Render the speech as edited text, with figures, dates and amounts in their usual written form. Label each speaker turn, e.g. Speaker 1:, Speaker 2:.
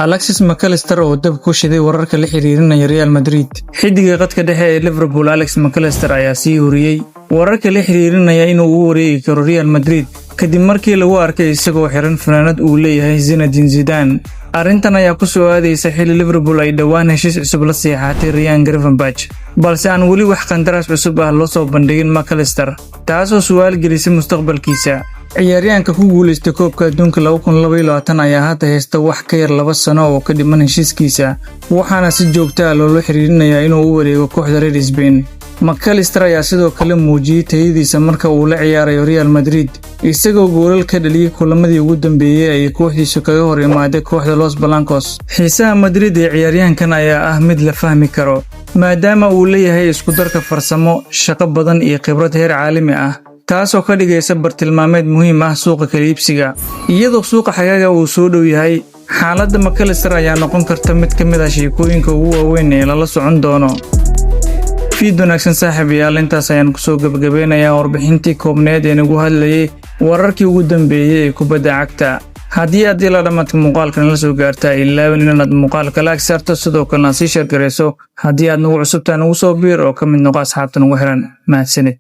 Speaker 1: Alexis McAllister oo dab ku shiday wararka la xiriirinaya Real Madrid. Xidiga qadka dhexe ee Liverpool Alex McAllister ayaa sii huriyay wararka la xiriirinaya inuu u wareegi karo Real Madrid kadib markii lagu arkay isagoo xiran fanaanad uu leeyahay Zinedine Zidane. Arrintan ayaa ku soo aadaysa xilli Liverpool ay dhawaan heshiis cusub la saxiixatay Ryan Gravenberch, balse aan weli wax qandaraas cusub loo soo bandhigin McAllister, taasoo su'aal gelisay mustaqbalkiisa. Ciyaaryahanka ku guuleystay koobka adduunka 2022 ayaa hadda haysta wax ka yar 2 sano oo ka dhiman heshiiskiisa, waxaana si joogto ah loo xiriirinayaa inuu u wareego kooxda reer Spain. McAllister ayaa sidoo kale muujiyay tayadiisa marka uu la ciyaarayo Real Madrid, isagoo goolal ka dhaliyay kulamadii ugu dambeeyay ay kooxdiisu kaga hor imaaday kooxda Los Blancos. Xiisaha Madrid ee ciyaaryahankan ayaa ah mid la fahmi karo, maadaama uu leeyahay isku darka farsamo, shaqo badan iyo khibrad heer caalami ah, taasoo ka dhigaysa bartilmaameed muhiim ah suuqa kala iibsiga. Iyadoo suuqa xagaaga uu soo dhow yahay, xaaladda McAllister ayaa noqon karta mid ka mid ah sheekooyinka ugu waaweyn ee lala socon doono. Fiid wanaagsan saaxiibayaal, intaas ayaan ku soo gabagabeynayaa warbixintii koobneed ee nagu hadlayay wararkii ugu dambeeyay ee kubadda cagta. Haddii aad ila dhamaadka muuqaalkan la soo gaartay, ilaawin inaad muuqaalka like saarto, sidoo kalena sii share gareyso. Haddii aad nagu cusubtaan ugu soo biir oo ka mid noqo asxaabta nagu xiran. Mahadsanid.